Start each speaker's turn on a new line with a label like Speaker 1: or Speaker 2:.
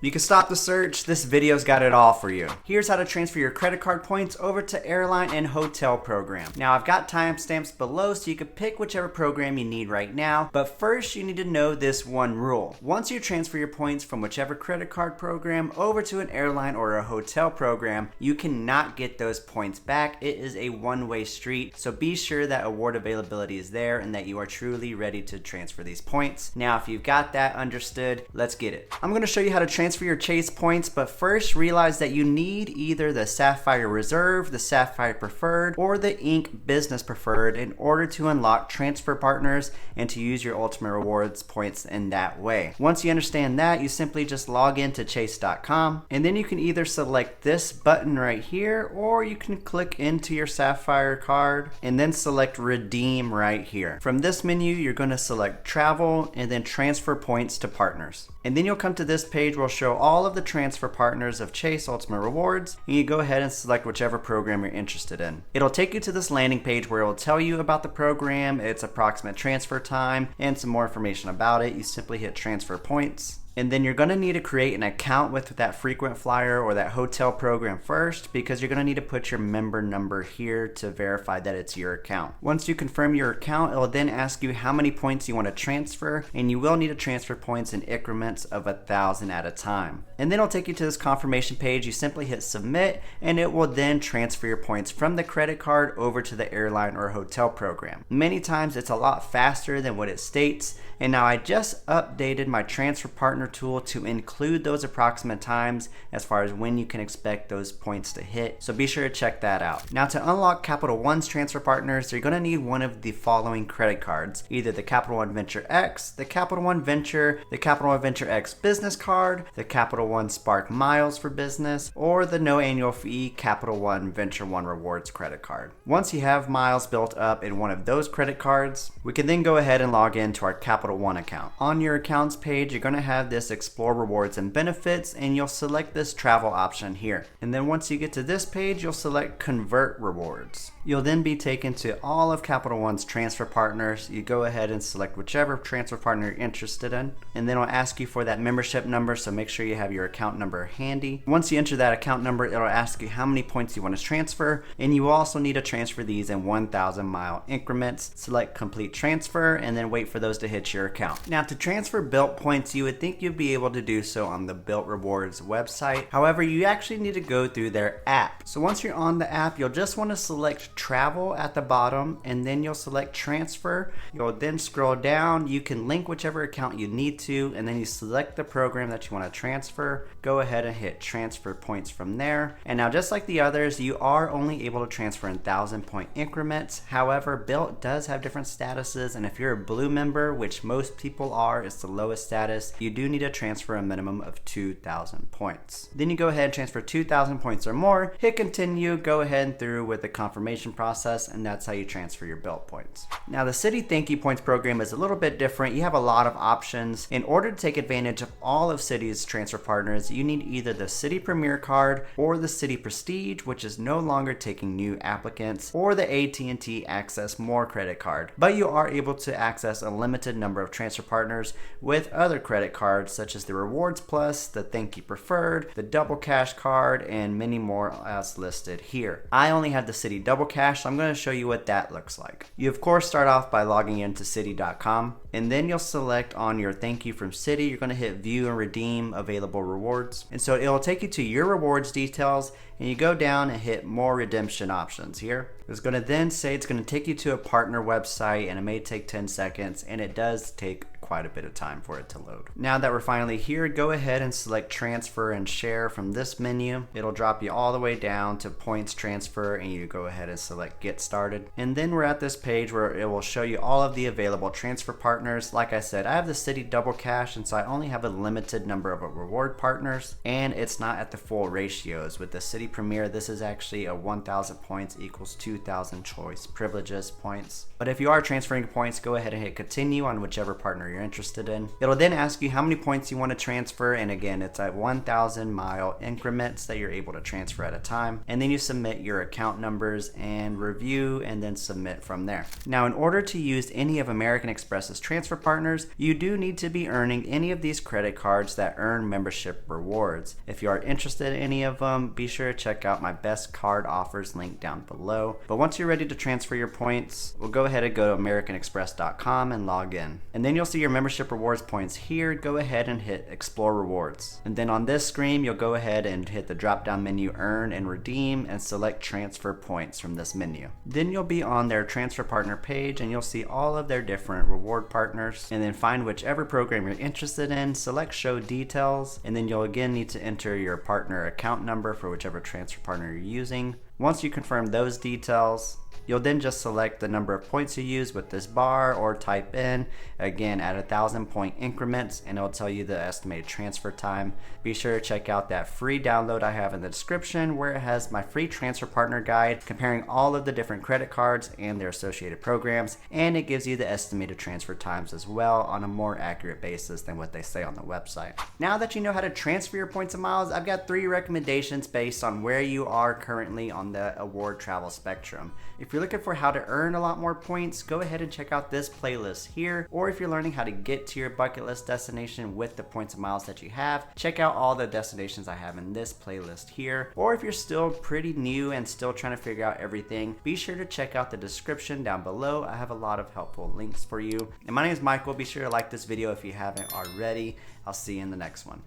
Speaker 1: You can stop the search, this video's got it all for you. Here's how to transfer your credit card points over to airline and hotel program. Now I've got timestamps below so you can pick whichever program you need right now, but first you need to know this one rule. Once you transfer your points from whichever credit card program over to an airline or a hotel program, you cannot get those points back. It is a one-way street, so be sure that award availability is there and that you are truly ready to transfer these points. Now if you've got that understood, let's get it. I'm going to show you how to transfer your Chase points, but first realize that you need either the Sapphire Reserve, the Sapphire Preferred, or the Ink Business Preferred in order to unlock transfer partners and to use your Ultimate Rewards points in that way. Once you understand that, you simply just log into chase.com and then you can either select this button right here or you can click into your Sapphire card and then select Redeem right here. From this menu, you're going to select Travel and then Transfer Points to Partners. And then you'll come to this page where we'll show all of the transfer partners of Chase Ultimate Rewards, and you go ahead and select whichever program you're interested in. It'll take you to this landing page where it will tell you about the program, its approximate transfer time, and some more information about it. You simply hit Transfer Points. And then you're going to need to create an account with that frequent flyer or that hotel program first, because you're going to need to put your member number here to verify that it's your account. Once you confirm your account, it'll then ask you how many points you want to transfer, and you will need to transfer points in increments of 1,000 at a time. And then it'll take you to this confirmation page. You simply hit submit and it will then transfer your points from the credit card over to the airline or hotel program. Many times it's a lot faster than what it states, and now I just updated my transfer partner tool to include those approximate times as far as when you can expect those points to hit, so be sure to check that out. Now to unlock Capital One's transfer partners, you're going to need one of the following credit cards: either the Capital One Venture X, the Capital One Venture, the Capital One Venture X Business Card, the Capital One Spark Miles for Business, or the no annual fee Capital One Venture One Rewards credit card. Once you have miles built up in one of those credit cards, we can then go ahead and log into our Capital One account. On your accounts page, you're going to have this Explore Rewards and Benefits, and you'll select this travel option here. And then once you get to this page, you'll select Convert Rewards. You'll then be taken to all of Capital One's transfer partners. You go ahead and select whichever transfer partner you're interested in, and then it'll ask you for that membership number, so make sure you have your account number handy. Once you enter that account number, it'll ask you how many points you want to transfer, and you also need to transfer these in 1,000 mile increments. Select Complete Transfer and then wait for those to hit your account. Now to transfer Bilt points, you would think you'd be able to do so on the Bilt Rewards website. However, you actually need to go through their app. So once you're on the app, you'll just want to select Travel at the bottom and then you'll select Transfer. You'll then scroll down. You can link whichever account you need to, and then you select the program that you want to transfer. Go ahead and hit Transfer Points from there. And now just like the others, you are only able to transfer in 1,000 point increments. However, Bilt does have different statuses, and if you're a blue member, which most people are, it's the lowest status, you do need to transfer a minimum of 2,000 points. Then you go ahead and transfer 2,000 points or more, hit continue, go ahead and through with the confirmation process, and that's how you transfer your Bilt points. Now the Citi Thank You Points program is a little bit different. You have a lot of options. In order to take advantage of all of Citi's transfer partners, you need either the Citi Premier card or the Citi Prestige, which is no longer taking new applicants, or the AT&T Access More credit card. But you are able to access a limited number of transfer partners with other credit cards such as the Rewards Plus, the Thank You Preferred, the Double Cash card, and many more as listed here. I only have the Citi Double Cash, so I'm going to show you what that looks like. You of course start off by logging into Citi.com, and then you'll select on your Thank You from Citi. You're going to hit View and Redeem Available Rewards, and so it'll take you to your rewards details, and you go down and hit More Redemption Options here. It's going to then say it's going to take you to a partner website, and it may take 10 seconds, and it does take quite a bit of time for it to load. Now that we're finally here, go ahead and select Transfer and Share from this menu. It'll drop you all the way down to Points Transfer, and you go ahead and select Get Started. And then we're at this page where it will show you all of the available transfer partners. Like I said, I have the Citi Double Cash, and so I only have a limited number of reward partners, and it's not at the full ratios. With the Citi Premier, this is actually a 1,000 points equals 2,000 choice privileges points. But if you are transferring points, go ahead and hit Continue on whichever partner you're you're interested in. It'll then ask you how many points you want to transfer, and again, it's at 1,000 mile increments that you're able to transfer at a time. And then you submit your account numbers and review, and then submit from there. Now, in order to use any of American Express's transfer partners, you do need to be earning any of these credit cards that earn membership rewards. If you are interested in any of them, be sure to check out my best card offers link down below. But once you're ready to transfer your points, we'll go ahead and go to americanexpress.com and log in. And then you'll see your membership rewards points here. Go ahead and hit Explore Rewards. And then on this screen, you'll go ahead and hit the drop down menu Earn and Redeem and select Transfer Points from this menu. Then you'll be on their transfer partner page and you'll see all of their different reward partners, and then find whichever program you're interested in, select Show Details, and then you'll again need to enter your partner account number for whichever transfer partner you're using. Once you confirm those details, you'll then just select the number of points you use with this bar or type in, again, at 1,000 point increments, and it'll tell you the estimated transfer time. Be sure to check out that free download I have in the description where it has my free transfer partner guide comparing all of the different credit cards and their associated programs, and it gives you the estimated transfer times as well on a more accurate basis than what they say on the website. Now that you know how to transfer your points and miles, I've got 3 recommendations based on where you are currently on the award travel spectrum. If you're looking for how to earn a lot more points, go ahead and check out this playlist here. Or if you're learning how to get to your bucket list destination with the points and miles that you have, check out all the destinations I have in this playlist here. Or if you're still pretty new and still trying to figure out everything, be sure to check out the description down below. I have a lot of helpful links for you. And my name is Michael. Be sure to like this video if you haven't already. I'll see you in the next one.